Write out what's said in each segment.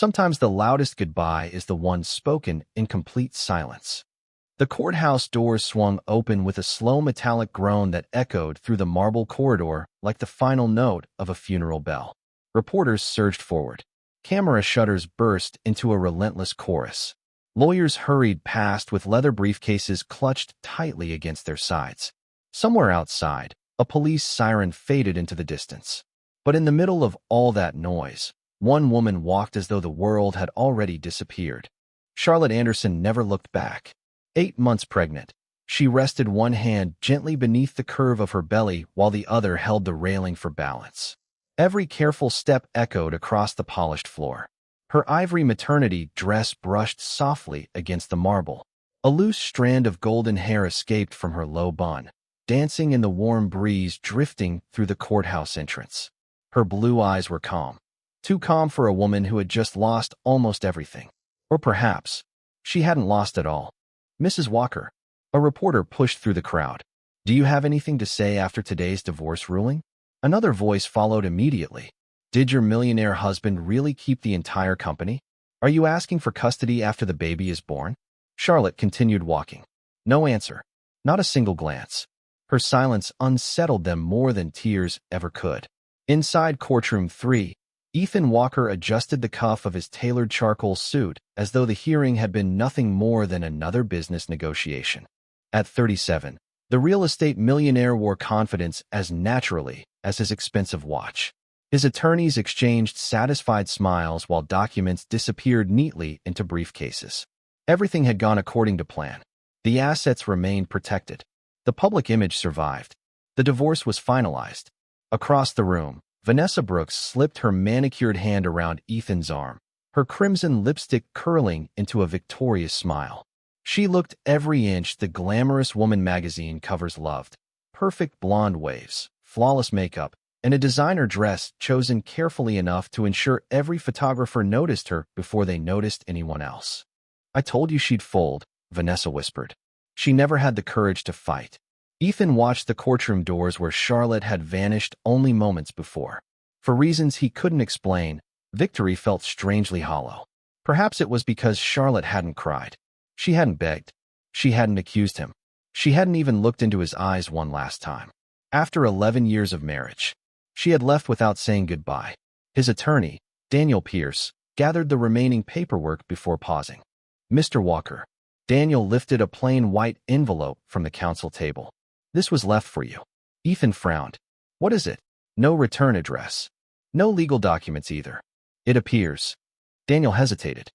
Sometimes the loudest goodbye is the one spoken in complete silence. The courthouse doors swung open with a slow metallic groan that echoed through the marble corridor like the final note of a funeral bell. Reporters surged forward. Camera shutters burst into a relentless chorus. Lawyers hurried past with leather briefcases clutched tightly against their sides. Somewhere outside, a police siren faded into the distance. But in the middle of all that noise, one woman walked as though the world had already disappeared. Charlotte Anderson never looked back. 8 months pregnant, she rested one hand gently beneath the curve of her belly while the other held the railing for balance. Every careful step echoed across the polished floor. Her ivory maternity dress brushed softly against the marble. A loose strand of golden hair escaped from her low bun, dancing in the warm breeze drifting through the courthouse entrance. Her blue eyes were calm. Too calm for a woman who had just lost almost everything. Or perhaps, she hadn't lost it all. Mrs. Walker, a reporter pushed through the crowd. Do you have anything to say after today's divorce ruling? Another voice followed immediately. Did your millionaire husband really keep the entire company? Are you asking for custody after the baby is born? Charlotte continued walking. No answer. Not a single glance. Her silence unsettled them more than tears ever could. Inside courtroom 3, Ethan Walker adjusted the cuff of his tailored charcoal suit as though the hearing had been nothing more than another business negotiation. At 37, the real estate millionaire wore confidence as naturally as his expensive watch. His attorneys exchanged satisfied smiles while documents disappeared neatly into briefcases. Everything had gone according to plan. The assets remained protected. The public image survived. The divorce was finalized. Across the room, Vanessa Brooks slipped her manicured hand around Ethan's arm, her crimson lipstick curling into a victorious smile. She looked every inch the glamorous woman magazine covers loved. Perfect blonde waves, flawless makeup, and a designer dress chosen carefully enough to ensure every photographer noticed her before they noticed anyone else. I told you she'd fold, Vanessa whispered. She never had the courage to fight. Ethan watched the courtroom doors where Charlotte had vanished only moments before. For reasons he couldn't explain, victory felt strangely hollow. Perhaps it was because Charlotte hadn't cried. She hadn't begged. She hadn't accused him. She hadn't even looked into his eyes one last time. After 11 years of marriage, she had left without saying goodbye. His attorney, Daniel Pierce, gathered the remaining paperwork before pausing. Mr. Walker. Daniel lifted a plain white envelope from the counsel table. This was left for you. Ethan frowned. What is it? No return address. No legal documents either. It appears. Daniel hesitated.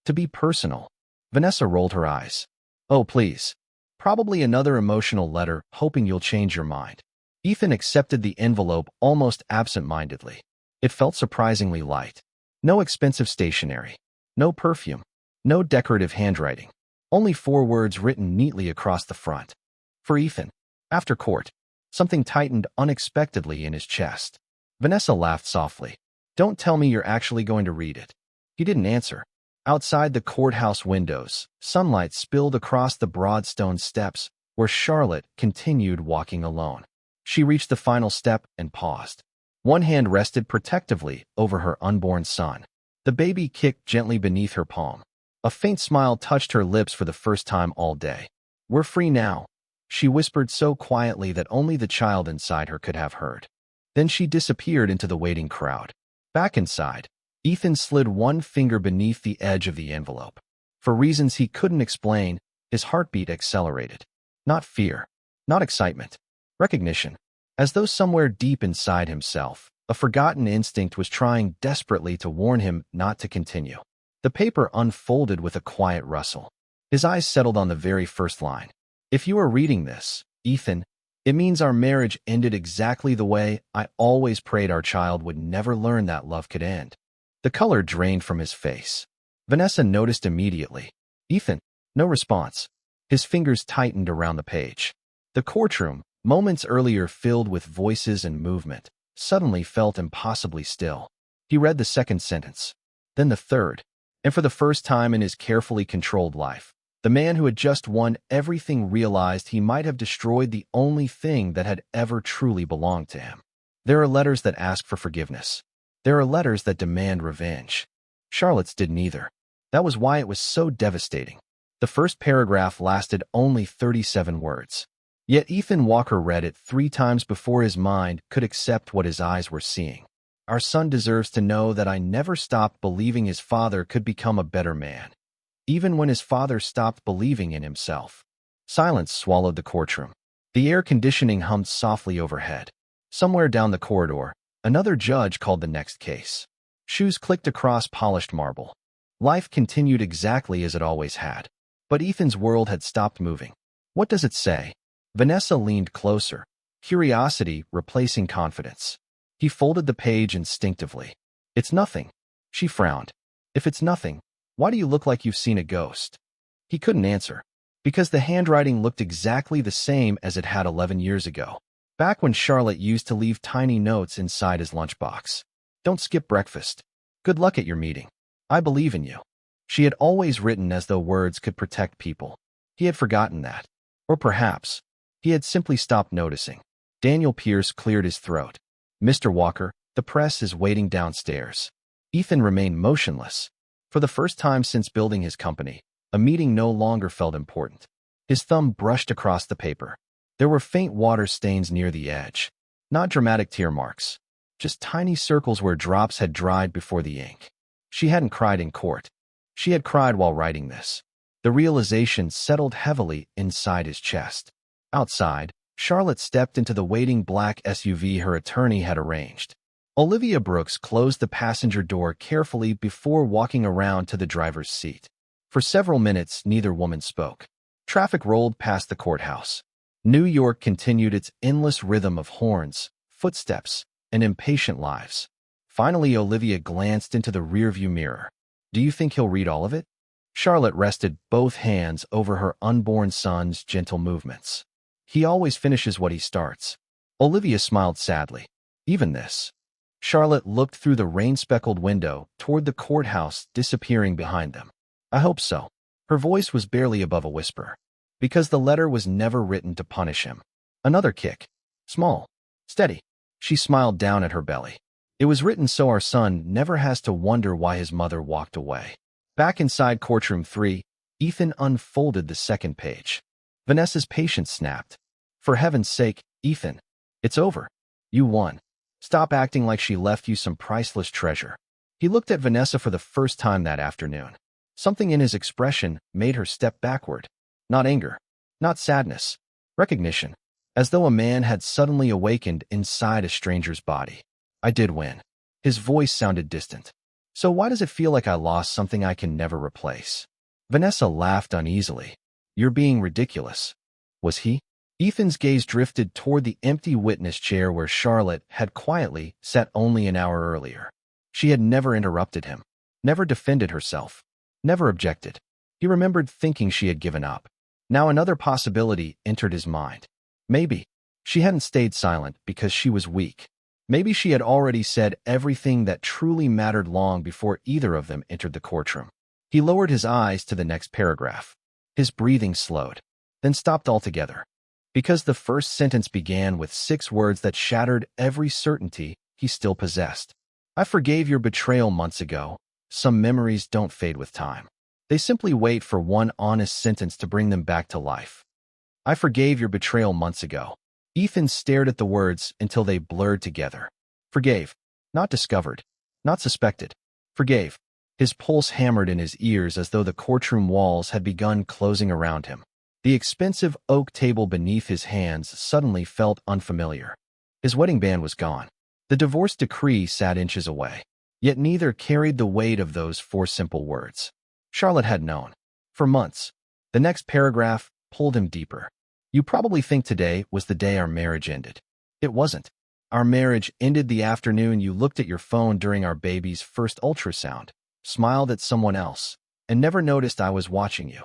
To be personal. Vanessa rolled her eyes. Oh, please. Probably another emotional letter hoping you'll change your mind. Ethan accepted the envelope almost absent-mindedly. It felt surprisingly light. No expensive stationery. No perfume. No decorative handwriting. Only 4 words written neatly across the front. For Ethan. After court. Something tightened unexpectedly in his chest. Vanessa laughed softly. Don't tell me you're actually going to read it. He didn't answer. Outside the courthouse windows, sunlight spilled across the broad stone steps where Charlotte continued walking alone. She reached the final step and paused. One hand rested protectively over her unborn son. The baby kicked gently beneath her palm. A faint smile touched her lips for the first time all day. We're free now, she whispered so quietly that only the child inside her could have heard. Then she disappeared into the waiting crowd. Back inside, Ethan slid one finger beneath the edge of the envelope. For reasons he couldn't explain, his heartbeat accelerated. Not fear. Not excitement. Recognition. As though somewhere deep inside himself, a forgotten instinct was trying desperately to warn him not to continue. The paper unfolded with a quiet rustle. His eyes settled on the very first line. If you are reading this, Ethan, it means our marriage ended exactly the way I always prayed our child would never learn that love could end. The color drained from his face. Vanessa noticed immediately. Ethan, no response. His fingers tightened around the page. The courtroom, moments earlier filled with voices and movement, suddenly felt impossibly still. He read the second sentence, then the third, and for the first time in his carefully controlled life, the man who had just won everything realized he might have destroyed the only thing that had ever truly belonged to him. There are letters that ask for forgiveness. There are letters that demand revenge. Charlotte's didn't either. That was why it was so devastating. The first paragraph lasted only 37 words. Yet Ethan Walker read it 3 times before his mind could accept what his eyes were seeing. Our son deserves to know that I never stopped believing his father could become a better man, even when his father stopped believing in himself. Silence swallowed the courtroom. The air conditioning hummed softly overhead. Somewhere down the corridor, another judge called the next case. Shoes clicked across polished marble. Life continued exactly as it always had. But Ethan's world had stopped moving. What does it say? Vanessa leaned closer, curiosity replacing confidence. He folded the page instinctively. It's nothing. She frowned. If it's nothing, why do you look like you've seen a ghost? He couldn't answer. Because the handwriting looked exactly the same as it had 11 years ago. Back when Charlotte used to leave tiny notes inside his lunchbox. Don't skip breakfast. Good luck at your meeting. I believe in you. She had always written as though words could protect people. He had forgotten that. Or perhaps, he had simply stopped noticing. Daniel Pierce cleared his throat. Mr. Walker, the press is waiting downstairs. Ethan remained motionless. For the first time since building his company, a meeting no longer felt important. His thumb brushed across the paper. There were faint water stains near the edge. Not dramatic tear marks. Just tiny circles where drops had dried before the ink. She hadn't cried in court. She had cried while writing this. The realization settled heavily inside his chest. Outside, Charlotte stepped into the waiting black SUV her attorney had arranged. Olivia Brooks closed the passenger door carefully before walking around to the driver's seat. For several minutes, neither woman spoke. Traffic rolled past the courthouse. New York continued its endless rhythm of horns, footsteps, and impatient lives. Finally, Olivia glanced into the rearview mirror. Do you think he'll read all of it? Charlotte rested both hands over her unborn son's gentle movements. He always finishes what he starts. Olivia smiled sadly. Even this. Charlotte looked through the rain-speckled window toward the courthouse disappearing behind them. I hope so. Her voice was barely above a whisper. Because the letter was never written to punish him. Another kick. Small. Steady. She smiled down at her belly. It was written so our son never has to wonder why his mother walked away. Back inside courtroom 3, Ethan unfolded the second page. Vanessa's patience snapped. For heaven's sake, Ethan. It's over. You won. Stop acting like she left you some priceless treasure. He looked at Vanessa for the first time that afternoon. Something in his expression made her step backward. Not anger. Not sadness. Recognition. As though a man had suddenly awakened inside a stranger's body. I did win. His voice sounded distant. So why does it feel like I lost something I can never replace? Vanessa laughed uneasily. You're being ridiculous. Was he? Ethan's gaze drifted toward the empty witness chair where Charlotte had quietly sat only an hour earlier. She had never interrupted him, never defended herself, never objected. He remembered thinking she had given up. Now another possibility entered his mind. Maybe she hadn't stayed silent because she was weak. Maybe she had already said everything that truly mattered long before either of them entered the courtroom. He lowered his eyes to the next paragraph. His breathing slowed, then stopped altogether. Because the first sentence began with 6 words that shattered every certainty he still possessed. I forgave your betrayal months ago. Some memories don't fade with time. They simply wait for one honest sentence to bring them back to life. I forgave your betrayal months ago. Ethan stared at the words until they blurred together. Forgave. Not discovered. Not suspected. Forgave. His pulse hammered in his ears as though the courtroom walls had begun closing around him. The expensive oak table beneath his hands suddenly felt unfamiliar. His wedding band was gone. The divorce decree sat inches away. Yet neither carried the weight of those 4 simple words. Charlotte had known. For months. The next paragraph pulled him deeper. You probably think today was the day our marriage ended. It wasn't. Our marriage ended the afternoon you looked at your phone during our baby's first ultrasound, smiled at someone else, and never noticed I was watching you.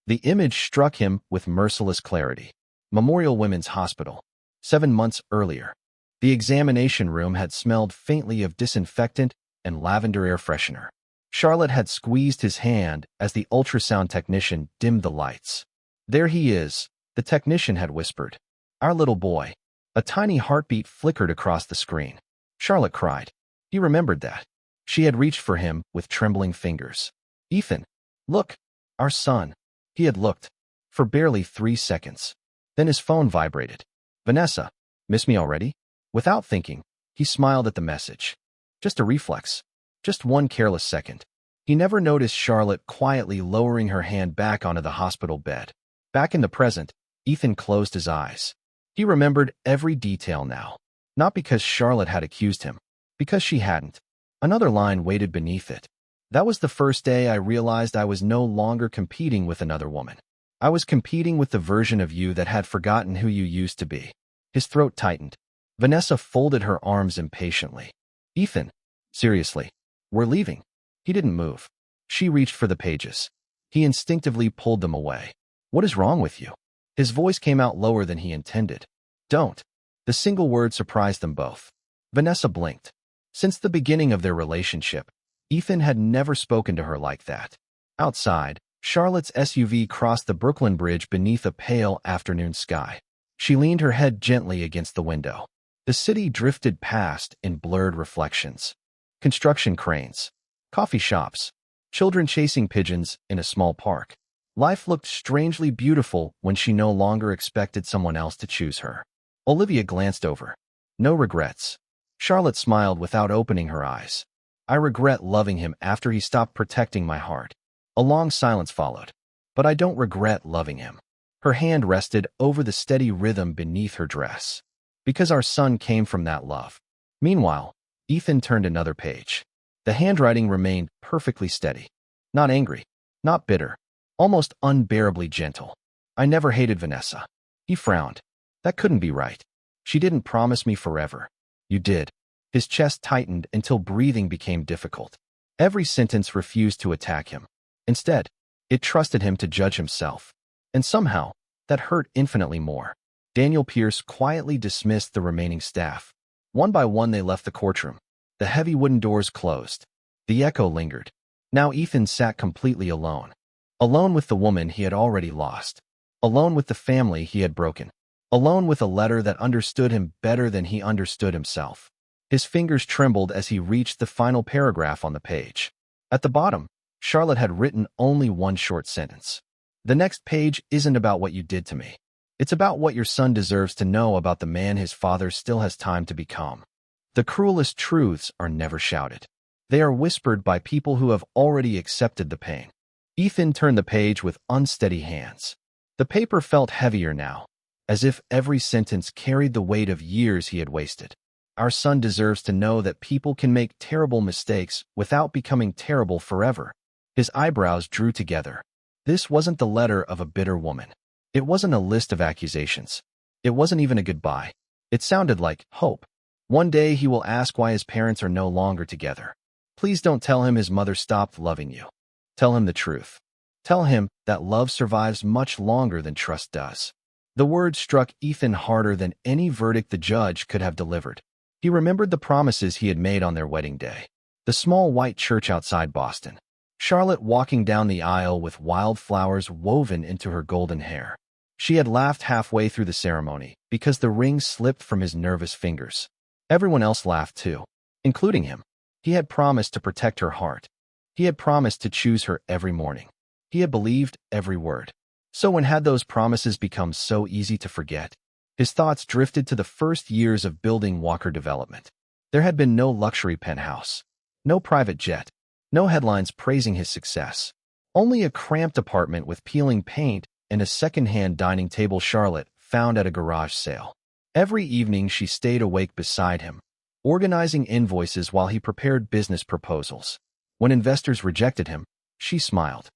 The image struck him with merciless clarity. Memorial Women's Hospital. 7 months earlier. The examination room had smelled faintly of disinfectant and lavender air freshener. Charlotte had squeezed his hand as the ultrasound technician dimmed the lights. There he is, the technician had whispered. Our little boy. A tiny heartbeat flickered across the screen. Charlotte cried. He remembered that. She had reached for him with trembling fingers. "Ethan, look, our son." He had looked for barely 3 seconds. Then his phone vibrated. "Vanessa, miss me already?" Without thinking, he smiled at the message. Just a reflex. Just one careless second. He never noticed Charlotte quietly lowering her hand back onto the hospital bed. Back in the present, Ethan closed his eyes. He remembered every detail now. Not because Charlotte had accused him, because she hadn't. Another line waited beneath it. "That was the first day I realized I was no longer competing with another woman. I was competing with the version of you that had forgotten who you used to be." His throat tightened. Vanessa folded her arms impatiently. "Ethan, seriously, we're leaving." He didn't move. She reached for the pages. He instinctively pulled them away. "What is wrong with you?" His voice came out lower than he intended. "Don't." The single word surprised them both. Vanessa blinked. Since the beginning of their relationship, Ethan had never spoken to her like that. Outside, Charlotte's SUV crossed the Brooklyn Bridge beneath a pale afternoon sky. She leaned her head gently against the window. The city drifted past in blurred reflections. Construction cranes, coffee shops, children chasing pigeons in a small park. Life looked strangely beautiful when she no longer expected someone else to choose her. Olivia glanced over. "No regrets." Charlotte smiled without opening her eyes. "I regret loving him after he stopped protecting my heart." A long silence followed. "But I don't regret loving him." Her hand rested over the steady rhythm beneath her dress. "Because our son came from that love." Meanwhile, Ethan turned another page. The handwriting remained perfectly steady. Not angry, not bitter, almost unbearably gentle. "I never hated Vanessa." He frowned. "That couldn't be right. She didn't promise me forever." "You did." His chest tightened until breathing became difficult. Every sentence refused to attack him. Instead, it trusted him to judge himself. And somehow, that hurt infinitely more. Daniel Pierce quietly dismissed the remaining staff. One by one they left the courtroom. The heavy wooden doors closed. The echo lingered. Now Ethan sat completely alone. Alone with the woman he had already lost. Alone with the family he had broken. Alone with a letter that understood him better than he understood himself. His fingers trembled as he reached the final paragraph on the page. At the bottom, Charlotte had written only one short sentence. "The next page isn't about what you did to me. It's about what your son deserves to know about the man his father still has time to become." The cruelest truths are never shouted. They are whispered by people who have already accepted the pain. Ethan turned the page with unsteady hands. The paper felt heavier now, as if every sentence carried the weight of years he had wasted. "Our son deserves to know that people can make terrible mistakes without becoming terrible forever." His eyebrows drew together. This wasn't the letter of a bitter woman. It wasn't a list of accusations. It wasn't even a goodbye. It sounded like hope. One day he will ask why his parents are no longer together. Please don't tell him his mother stopped loving you. Tell him the truth. Tell him that love survives much longer than trust does. The words struck Ethan harder than any verdict the judge could have delivered. He remembered the promises he had made on their wedding day. The small white church outside Boston. Charlotte walking down the aisle with wildflowers woven into her golden hair. She had laughed halfway through the ceremony because the ring slipped from his nervous fingers. Everyone else laughed too, including him. He had promised to protect her heart. He had promised to choose her every morning. He had believed every word. So when had those promises become so easy to forget? His thoughts drifted to the first years of building Walker Development. There had been no luxury penthouse, no private jet, no headlines praising his success. Only a cramped apartment with peeling paint and a second-hand dining table Charlotte found at a garage sale. Every evening she stayed awake beside him, organizing invoices while he prepared business proposals. When investors rejected him, she smiled.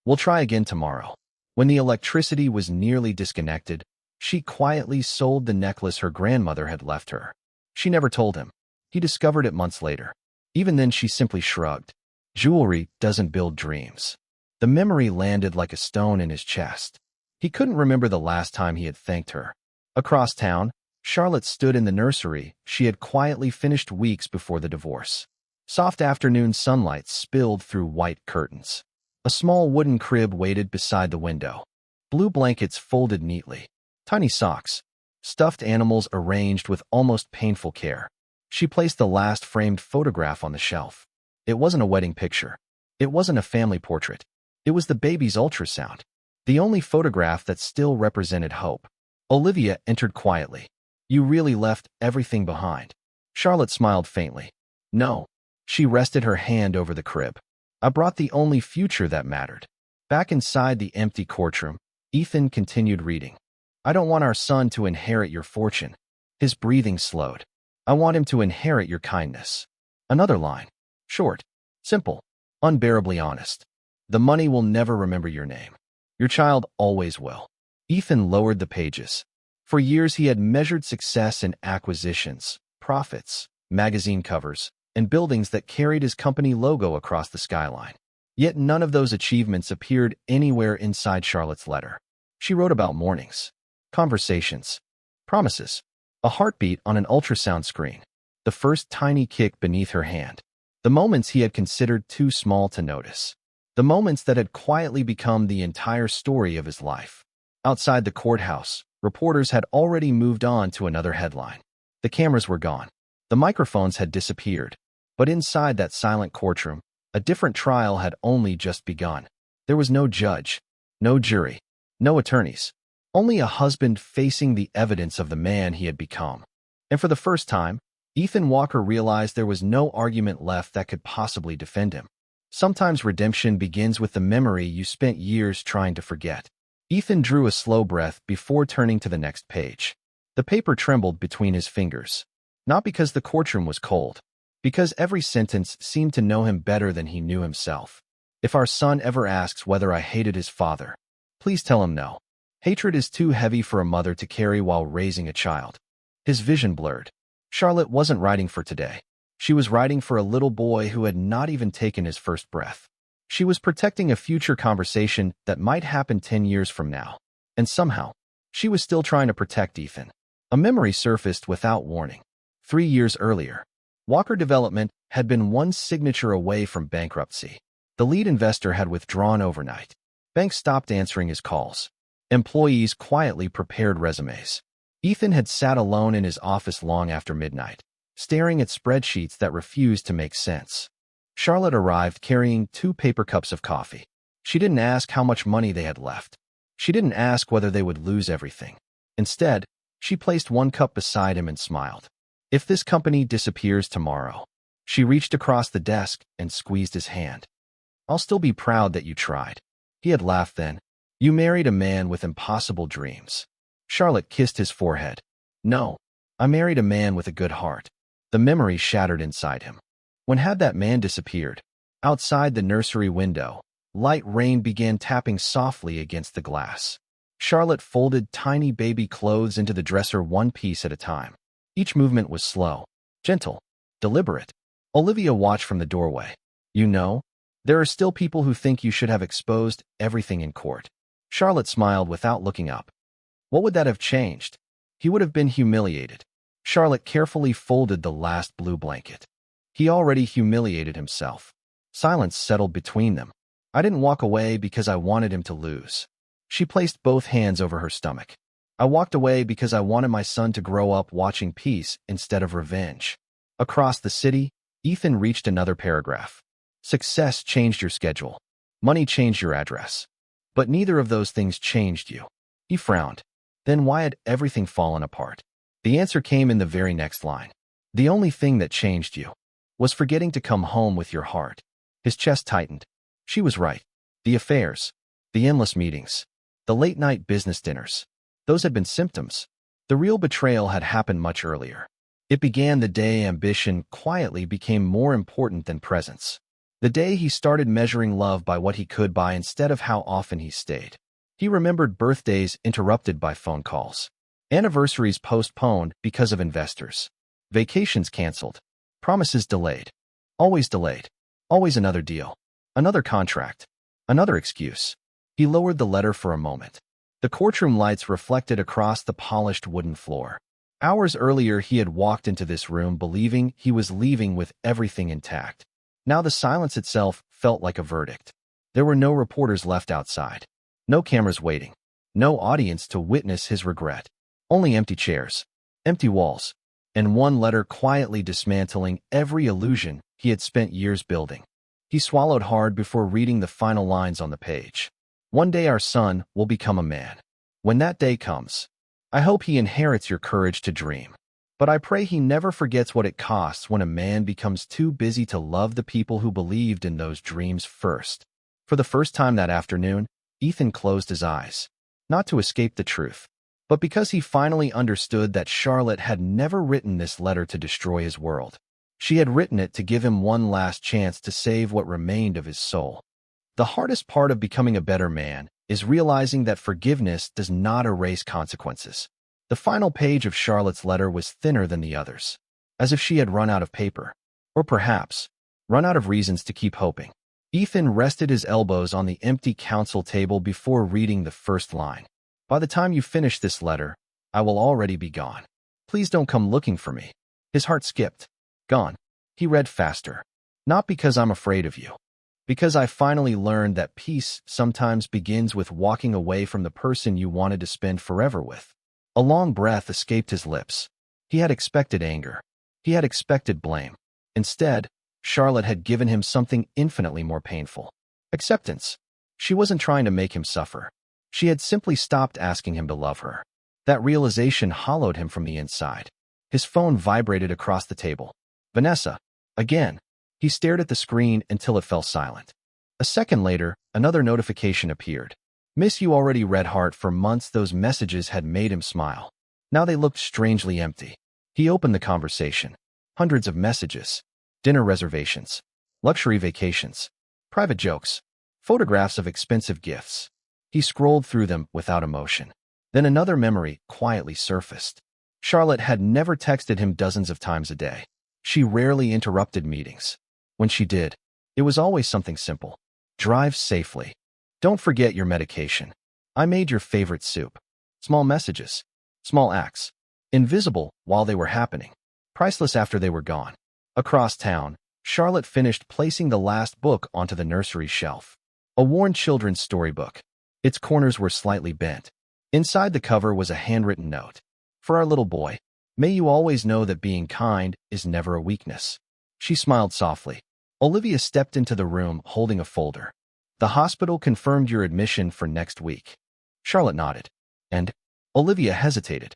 "We'll try again tomorrow." When the electricity was nearly disconnected, she quietly sold the necklace her grandmother had left her. She never told him. He discovered it months later. Even then she simply shrugged. Jewelry doesn't build dreams. The memory landed like a stone in his chest. He couldn't remember the last time he had thanked her. Across town, Charlotte stood in the nursery she had quietly finished weeks before the divorce. Soft afternoon sunlight spilled through white curtains. A small wooden crib waited beside the window. Blue blankets folded neatly. Tiny socks. Stuffed animals arranged with almost painful care. She placed the last framed photograph on the shelf. It wasn't a wedding picture. It wasn't a family portrait. It was the baby's ultrasound, the only photograph that still represented hope. Olivia entered quietly. You really left everything behind. Charlotte smiled faintly. No. She rested her hand over the crib. I brought the only future that mattered. Back inside the empty courtroom, Ethan continued reading. I don't want our son to inherit your fortune. His breathing slowed. I want him to inherit your kindness. Another line. Short, simple, unbearably honest. The money will never remember your name. Your child always will. Ethan lowered the pages. For years he had measured success in acquisitions, profits, magazine covers, and buildings that carried his company logo across the skyline. Yet none of those achievements appeared anywhere inside Charlotte's letter. She wrote about mornings, conversations, promises, a heartbeat on an ultrasound screen, the first tiny kick beneath her hand, the moments he had considered too small to notice, the moments that had quietly become the entire story of his life. Outside the courthouse, reporters had already moved on to another headline. The cameras were gone. The microphones had disappeared. But inside that silent courtroom, a different trial had only just begun. There was no judge, no jury, no attorneys, only a husband facing the evidence of the man he had become. And for the first time, Ethan Walker realized there was no argument left that could possibly defend him. Sometimes redemption begins with the memory you spent years trying to forget. Ethan drew a slow breath before turning to the next page. The paper trembled between his fingers. Not because the courtroom was cold, because every sentence seemed to know him better than he knew himself. If our son ever asks whether I hated his father, please tell him no. Hatred is too heavy for a mother to carry while raising a child. His vision blurred. Charlotte wasn't writing for today. She was writing for a little boy who had not even taken his first breath. She was protecting a future conversation that might happen 10 years from now. And somehow, she was still trying to protect Ethan. A memory surfaced without warning. 3 years earlier, Walker Development had been one signature away from bankruptcy. The lead investor had withdrawn overnight. Banks stopped answering his calls. Employees quietly prepared resumes. Ethan had sat alone in his office long after midnight, staring at spreadsheets that refused to make sense. Charlotte arrived carrying 2 paper cups of coffee. She didn't ask how much money they had left. She didn't ask whether they would lose everything. Instead, she placed 1 cup beside him and smiled. If this company disappears tomorrow, she reached across the desk and squeezed his hand. I'll still be proud that you tried. He had laughed then. You married a man with impossible dreams. Charlotte kissed his forehead. No, I married a man with a good heart. The memory shattered inside him. When had that man disappeared? Outside the nursery window, light rain began tapping softly against the glass. Charlotte folded tiny baby clothes into the dresser one piece at a time. Each movement was slow, gentle, deliberate. Olivia watched from the doorway. You know, there are still people who think you should have exposed everything in court. Charlotte smiled without looking up. What would that have changed? He would have been humiliated. Charlotte carefully folded the last blue blanket. He already humiliated himself. Silence settled between them. I didn't walk away because I wanted him to lose. She placed both hands over her stomach. I walked away because I wanted my son to grow up watching peace instead of revenge. Across the city, Ethan reached another paragraph. Success changed your schedule. Money changed your address. But neither of those things changed you. He frowned. Then why had everything fallen apart? The answer came in the very next line. The only thing that changed you was forgetting to come home with your heart. His chest tightened. She was right. The affairs, the endless meetings, the late-night business dinners. Those had been symptoms. The real betrayal had happened much earlier. It began the day ambition quietly became more important than presence. The day he started measuring love by what he could buy instead of how often he stayed. He remembered birthdays interrupted by phone calls. Anniversaries postponed because of investors. Vacations canceled. Promises delayed. Always delayed. Always another deal. Another contract. Another excuse. He lowered the letter for a moment. The courtroom lights reflected across the polished wooden floor. Hours earlier, he had walked into this room believing he was leaving with everything intact. Now the silence itself felt like a verdict. There were no reporters left outside. No cameras waiting. No audience to witness his regret. Only empty chairs. Empty walls. and one letter quietly dismantling every illusion he had spent years building. He swallowed hard before reading the final lines on the page. One day our son will become a man. When that day comes, I hope he inherits your courage to dream. But I pray he never forgets what it costs when a man becomes too busy to love the people who believed in those dreams first. For the first time that afternoon, Ethan closed his eyes, not to escape the truth, but because he finally understood that Charlotte had never written this letter to destroy his world. She had written it to give him one last chance to save what remained of his soul. The hardest part of becoming a better man is realizing that forgiveness does not erase consequences. The final page of Charlotte's letter was thinner than the others, as if she had run out of paper, or perhaps run out of reasons to keep hoping. Ethan rested his elbows on the empty counsel table before reading the first line. By the time you finish this letter, I will already be gone. Please don't come looking for me. His heart skipped. Gone. He read faster. Not because I'm afraid of you. Because I finally learned that peace sometimes begins with walking away from the person you wanted to spend forever with. A long breath escaped his lips. He had expected anger. He had expected blame. Instead, Charlotte had given him something infinitely more painful. Acceptance. She wasn't trying to make him suffer. She had simply stopped asking him to love her. That realization hollowed him from the inside. His phone vibrated across the table. Vanessa. Again. He stared at the screen until it fell silent. A second later, another notification appeared. Miss you already read heart. For months those messages had made him smile. Now they looked strangely empty. He opened the conversation. Hundreds of messages. Dinner reservations. Luxury vacations. Private jokes. Photographs of expensive gifts. He scrolled through them without emotion. Then another memory quietly surfaced. Charlotte had never texted him dozens of times a day. She rarely interrupted meetings. When she did, it was always something simple. Drive safely. Don't forget your medication. I made your favorite soup. Small messages. Small acts. Invisible while they were happening. Priceless after they were gone. Across town, Charlotte finished placing the last book onto the nursery shelf. A worn children's storybook. Its corners were slightly bent. Inside the cover was a handwritten note. For our little boy, may you always know that being kind is never a weakness. She smiled softly. Olivia stepped into the room holding a folder. The hospital confirmed your admission for next week. Charlotte nodded. And Olivia hesitated.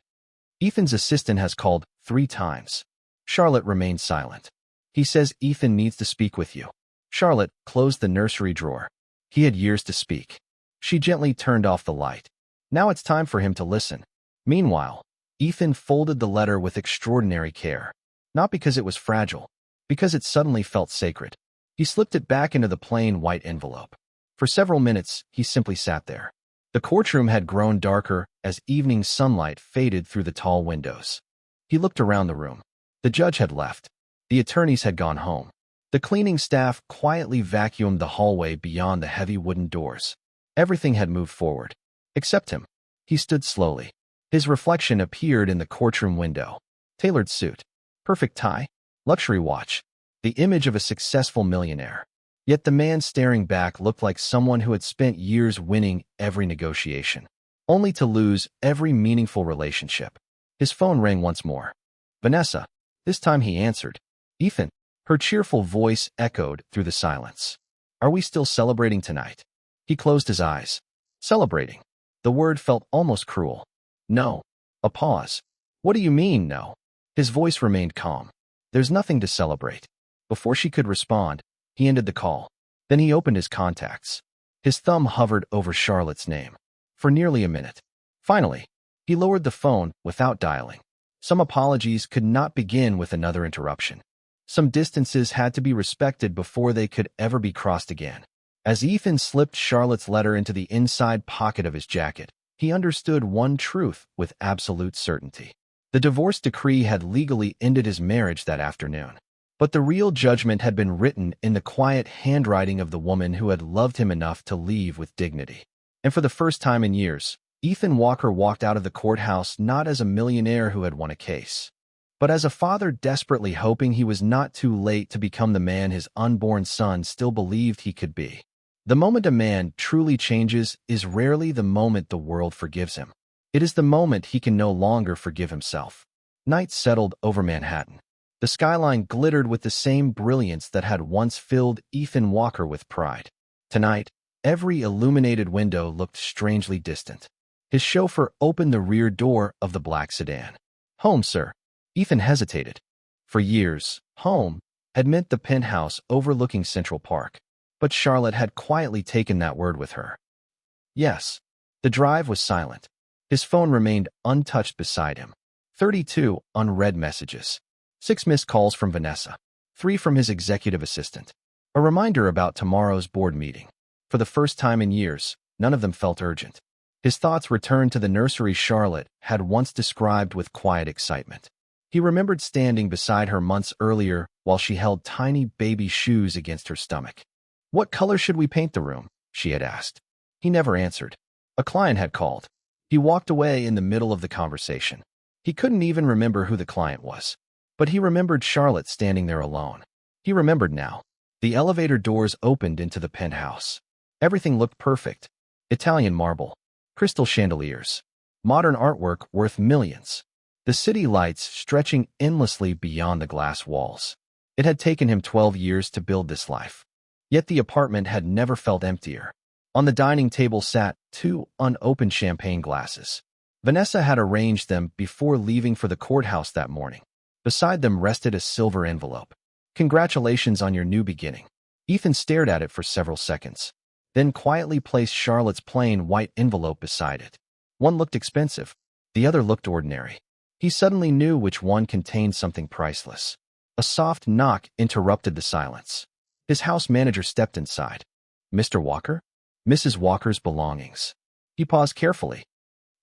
Ethan's assistant has called 3 times. Charlotte remained silent. He says Ethan needs to speak with you. Charlotte closed the nursery drawer. He had years to speak. She gently turned off the light. Now it's time for him to listen. Meanwhile, Ethan folded the letter with extraordinary care. Not because it was fragile, because it suddenly felt sacred. He slipped it back into the plain white envelope. For several minutes, he simply sat there. The courtroom had grown darker as evening sunlight faded through the tall windows. He looked around the room. The judge had left. The attorneys had gone home. The cleaning staff quietly vacuumed the hallway beyond the heavy wooden doors. Everything had moved forward. Except him. He stood slowly. His reflection appeared in the courtroom window. Tailored suit. Perfect tie. Luxury watch. The image of a successful millionaire. Yet the man staring back looked like someone who had spent years winning every negotiation, only to lose every meaningful relationship. His phone rang once more. Vanessa. This time he answered. Ethan. Her cheerful voice echoed through the silence. Are we still celebrating tonight? He closed his eyes. Celebrating. The word felt almost cruel. No. A pause. What do you mean, no? His voice remained calm. There's nothing to celebrate. Before she could respond, he ended the call. Then he opened his contacts. His thumb hovered over Charlotte's name. For nearly a minute. Finally, he lowered the phone without dialing. Some apologies could not begin with another interruption. Some distances had to be respected before they could ever be crossed again. As Ethan slipped Charlotte's letter into the inside pocket of his jacket, he understood one truth with absolute certainty. The divorce decree had legally ended his marriage that afternoon. But the real judgment had been written in the quiet handwriting of the woman who had loved him enough to leave with dignity. And for the first time in years, Ethan Walker walked out of the courthouse not as a millionaire who had won a case, but as a father desperately hoping he was not too late to become the man his unborn son still believed he could be. The moment a man truly changes is rarely the moment the world forgives him. It is the moment he can no longer forgive himself. Night settled over Manhattan. The skyline glittered with the same brilliance that had once filled Ethan Walker with pride. Tonight, every illuminated window looked strangely distant. His chauffeur opened the rear door of the black sedan. "Home, sir." Ethan hesitated. For years, home had meant the penthouse overlooking Central Park, but Charlotte had quietly taken that word with her. Yes. The drive was silent. His phone remained untouched beside him. 32 unread messages. 6 missed calls from Vanessa. 3 from his executive assistant. A reminder about tomorrow's board meeting. For the first time in years, none of them felt urgent. His thoughts returned to the nursery Charlotte had once described with quiet excitement. He remembered standing beside her months earlier while she held tiny baby shoes against her stomach. "What color should we paint the room?" she had asked. He never answered. A client had called. He walked away in the middle of the conversation. He couldn't even remember who the client was. But he remembered Charlotte standing there alone. He remembered now. The elevator doors opened into the penthouse. Everything looked perfect. Italian marble, crystal chandeliers, modern artwork worth millions. The city lights stretching endlessly beyond the glass walls. It had taken him 12 years to build this life. Yet the apartment had never felt emptier. On the dining table sat 2 unopened champagne glasses. Vanessa had arranged them before leaving for the courthouse that morning. Beside them rested a silver envelope. "Congratulations on your new beginning." Ethan stared at it for several seconds, then quietly placed Charlotte's plain white envelope beside it. One looked expensive. The other looked ordinary. He suddenly knew which one contained something priceless. A soft knock interrupted the silence. His house manager stepped inside. "Mr. Walker?" "Mrs. Walker's belongings." He paused carefully.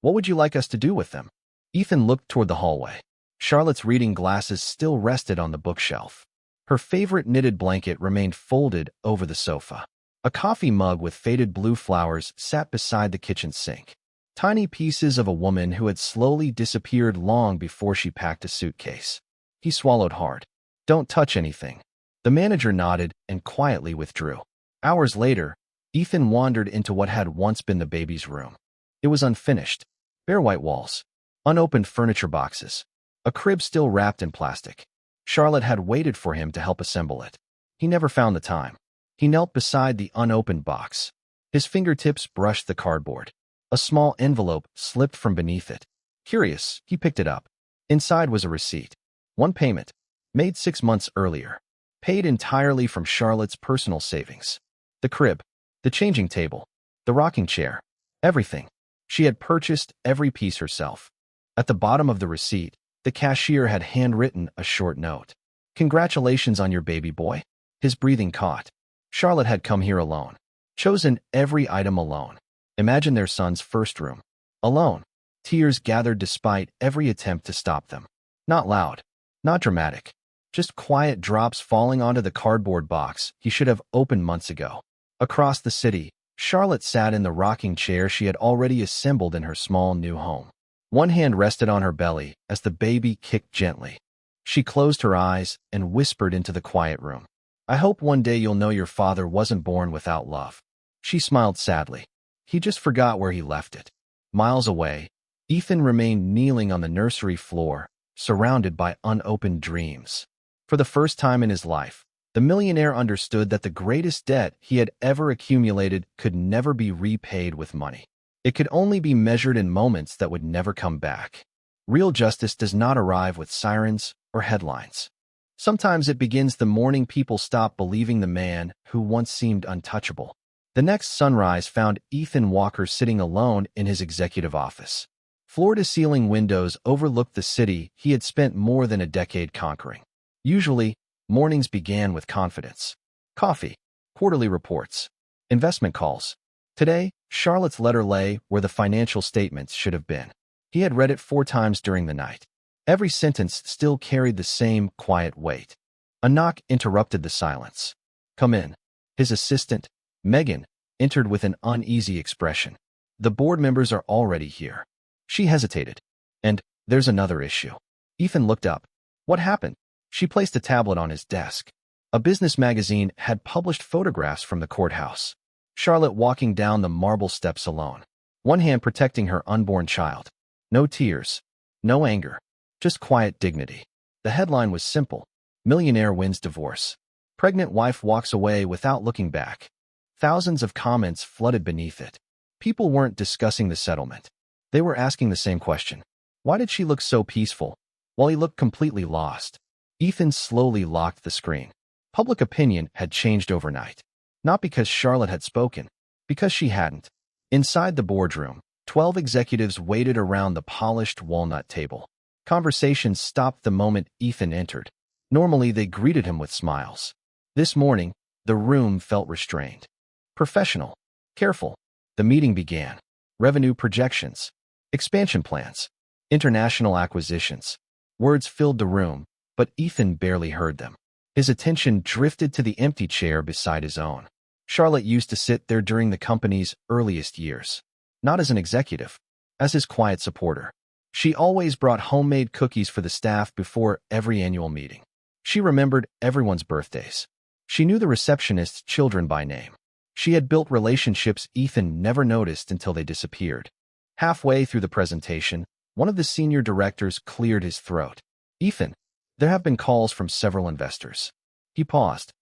"What would you like us to do with them?" Ethan looked toward the hallway. Charlotte's reading glasses still rested on the bookshelf. Her favorite knitted blanket remained folded over the sofa. A coffee mug with faded blue flowers sat beside the kitchen sink. Tiny pieces of a woman who had slowly disappeared long before she packed a suitcase. He swallowed hard. "Don't touch anything." The manager nodded and quietly withdrew. Hours later, Ethan wandered into what had once been the baby's room. It was unfinished. Bare white walls. Unopened furniture boxes. A crib still wrapped in plastic. Charlotte had waited for him to help assemble it. He never found the time. He knelt beside the unopened box. His fingertips brushed the cardboard. A small envelope slipped from beneath it. Curious, he picked it up. Inside was a receipt. One payment, made 6 months earlier. Paid entirely from Charlotte's personal savings. The crib, the changing table, the rocking chair, everything. She had purchased every piece herself. At the bottom of the receipt, the cashier had handwritten a short note. "Congratulations on your baby boy." His breathing caught. Charlotte had come here alone. Chosen every item alone. Imagine their son's first room. Alone. Tears gathered despite every attempt to stop them. Not loud. Not dramatic. Just quiet drops falling onto the cardboard box he should have opened months ago. Across the city, Charlotte sat in the rocking chair she had already assembled in her small new home. One hand rested on her belly as the baby kicked gently. She closed her eyes and whispered into the quiet room. "I hope one day you'll know your father wasn't born without love." She smiled sadly. He just forgot where he left it. Miles away, Ethan remained kneeling on the nursery floor, surrounded by unopened dreams. For the first time in his life, the millionaire understood that the greatest debt he had ever accumulated could never be repaid with money. It could only be measured in moments that would never come back. Real justice does not arrive with sirens or headlines. Sometimes it begins the morning people stop believing the man who once seemed untouchable. The next sunrise found Ethan Walker sitting alone in his executive office. Floor-to-ceiling windows overlooked the city he had spent more than a decade conquering. Usually, mornings began with confidence. Coffee, quarterly reports, investment calls. Today, Charlotte's letter lay where the financial statements should have been. He had read it 4 times during the night. Every sentence still carried the same quiet weight. A knock interrupted the silence. "Come in." His assistant, Megan, entered with an uneasy expression. "The board members are already here." She hesitated. "And there's another issue." Ethan looked up. "What happened?" She placed a tablet on his desk. A business magazine had published photographs from the courthouse. Charlotte walking down the marble steps alone, one hand protecting her unborn child. No tears, no anger, just quiet dignity. The headline was simple: Millionaire wins divorce. Pregnant wife walks away without looking back. Thousands of comments flooded beneath it. People weren't discussing the settlement. They were asking the same question. Why did she look so peaceful, while he looked completely lost? Ethan slowly locked the screen. Public opinion had changed overnight. Not because Charlotte had spoken, because she hadn't. Inside the boardroom, 12 executives waited around the polished walnut table. Conversations stopped the moment Ethan entered. Normally, they greeted him with smiles. This morning, the room felt restrained. Professional. Careful. The meeting began. Revenue projections. Expansion plans. International acquisitions. Words filled the room, but Ethan barely heard them. His attention drifted to the empty chair beside his own. Charlotte used to sit there during the company's earliest years. Not as an executive, as his quiet supporter. She always brought homemade cookies for the staff before every annual meeting. She remembered everyone's birthdays. She knew the receptionist's children by name. She had built relationships Ethan never noticed until they disappeared. Halfway through the presentation, one of the senior directors cleared his throat. "Ethan, there have been calls from several investors." He paused.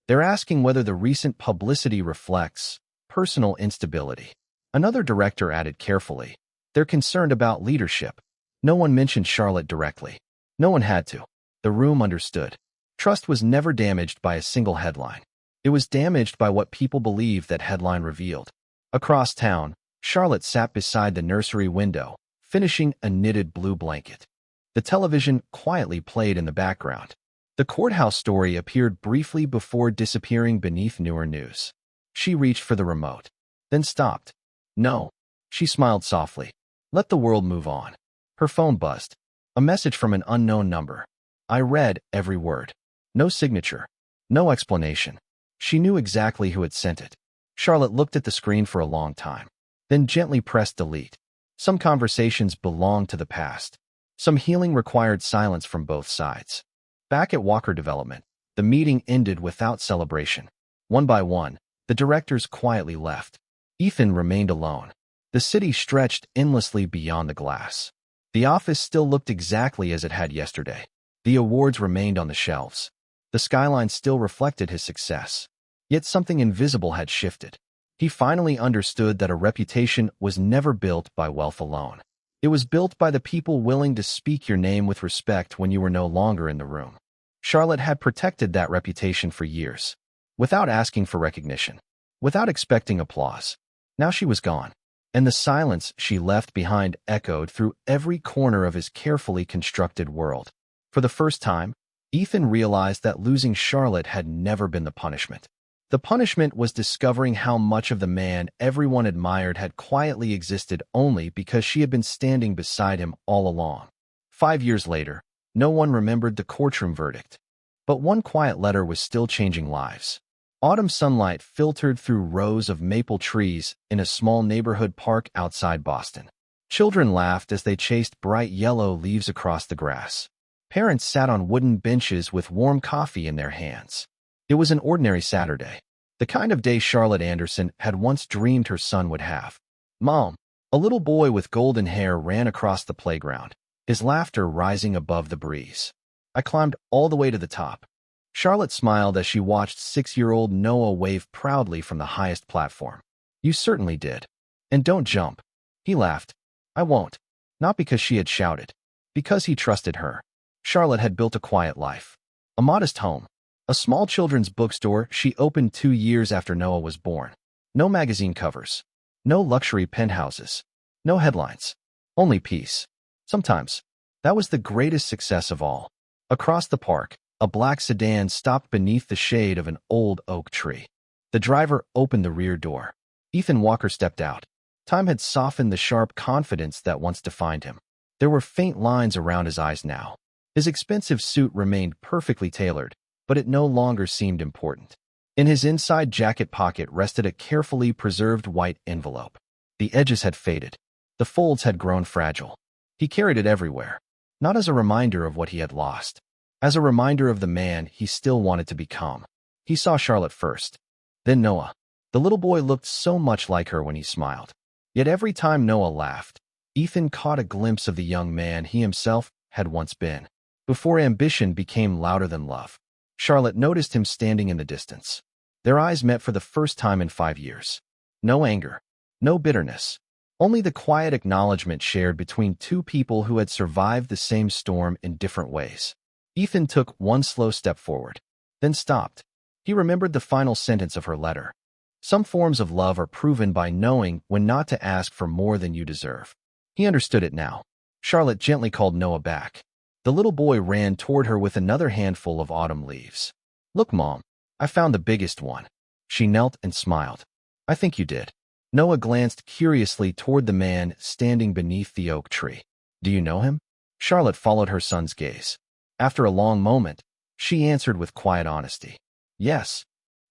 "They're asking whether the recent publicity reflects personal instability." Another director added carefully, "They're concerned about leadership." No one mentioned Charlotte directly. No one had to. The room understood. Trust was never damaged by a single headline. It was damaged by what people believed that headline revealed. Across town, Charlotte sat beside the nursery window, finishing a knitted blue blanket. The television quietly played in the background. The courthouse story appeared briefly before disappearing beneath newer news. She reached for the remote, then stopped. "No." She smiled softly. "Let the world move on." Her phone buzzed. A message from an unknown number. I read every word. No signature. No explanation. She knew exactly who had sent it. Charlotte looked at the screen for a long time, then gently pressed delete. Some conversations belonged to the past. Some healing required silence from both sides. Back at Walker Development, the meeting ended without celebration. One by one, the directors quietly left. Ethan remained alone. The city stretched endlessly beyond the glass. The office still looked exactly as it had yesterday. The awards remained on the shelves. The skyline still reflected his success. Yet something invisible had shifted. He finally understood that a reputation was never built by wealth alone. It was built by the people willing to speak your name with respect when you were no longer in the room. Charlotte had protected that reputation for years, without asking for recognition, without expecting applause. Now she was gone, and the silence she left behind echoed through every corner of his carefully constructed world. For the first time, Ethan realized that losing Charlotte had never been the punishment. The punishment was discovering how much of the man everyone admired had quietly existed only because she had been standing beside him all along. 5 years later, no one remembered the courtroom verdict. But one quiet letter was still changing lives. Autumn sunlight filtered through rows of maple trees in a small neighborhood park outside Boston. Children laughed as they chased bright yellow leaves across the grass. Parents sat on wooden benches with warm coffee in their hands. It was an ordinary Saturday, the kind of day Charlotte Anderson had once dreamed her son would have. "Mom." A little boy with golden hair ran across the playground, his laughter rising above the breeze. "I climbed all the way to the top." Charlotte smiled as she watched 6-year-old Noah wave proudly from the highest platform. "You certainly did. And don't jump." He laughed. "I won't." Not because she had shouted, because he trusted her. Charlotte had built a quiet life. A modest home. A small children's bookstore she opened 2 years after Noah was born. No magazine covers. No luxury penthouses. No headlines. Only peace. Sometimes, that was the greatest success of all. Across the park, a black sedan stopped beneath the shade of an old oak tree. The driver opened the rear door. Ethan Walker stepped out. Time had softened the sharp confidence that once defined him. There were faint lines around his eyes now. His expensive suit remained perfectly tailored, but it no longer seemed important. In his inside jacket pocket rested a carefully preserved white envelope. The edges had faded. The folds had grown fragile. He carried it everywhere, not as a reminder of what he had lost, as a reminder of the man he still wanted to become. He saw Charlotte first, then Noah. The little boy looked so much like her when he smiled. Yet every time Noah laughed, Ethan caught a glimpse of the young man he himself had once been. Before ambition became louder than love, Charlotte noticed him standing in the distance. Their eyes met for the first time in 5 years. No anger, no bitterness, only the quiet acknowledgement shared between two people who had survived the same storm in different ways. Ethan took one slow step forward, then stopped. He remembered the final sentence of her letter. Some forms of love are proven by knowing when not to ask for more than you deserve. He understood it now. Charlotte gently called Noah back. The little boy ran toward her with another handful of autumn leaves. "Look, Mom, I found the biggest one." She knelt and smiled. "I think you did." Noah glanced curiously toward the man standing beneath the oak tree. "Do you know him?" Charlotte followed her son's gaze. After a long moment, she answered with quiet honesty. "Yes,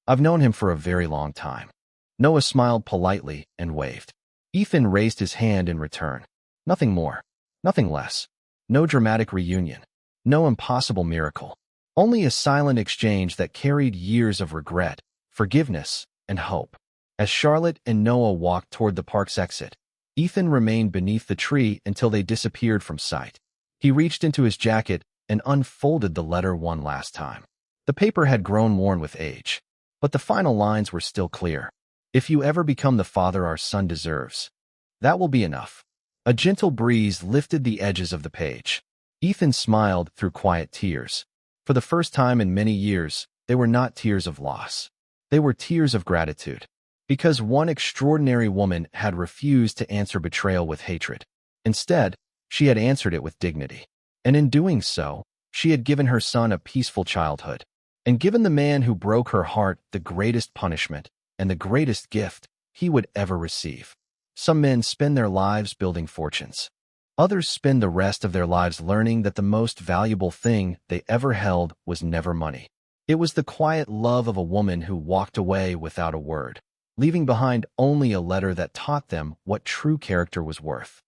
I've known him for a very long time." Noah smiled politely and waved. Ethan raised his hand in return. Nothing more, nothing less. No dramatic reunion, no impossible miracle. Only a silent exchange that carried years of regret, forgiveness, and hope. As Charlotte and Noah walked toward the park's exit, Ethan remained beneath the tree until they disappeared from sight. He reached into his jacket and unfolded the letter one last time. The paper had grown worn with age, but the final lines were still clear. "If you ever become the father our son deserves, that will be enough." A gentle breeze lifted the edges of the page. Ethan smiled through quiet tears. For the first time in many years, they were not tears of loss. They were tears of gratitude. Because one extraordinary woman had refused to answer betrayal with hatred. Instead, she had answered it with dignity. And in doing so, she had given her son a peaceful childhood, and given the man who broke her heart the greatest punishment and the greatest gift he would ever receive. Some men spend their lives building fortunes. Others spend the rest of their lives learning that the most valuable thing they ever held was never money. It was the quiet love of a woman who walked away without a word, leaving behind only a letter that taught them what true character was worth.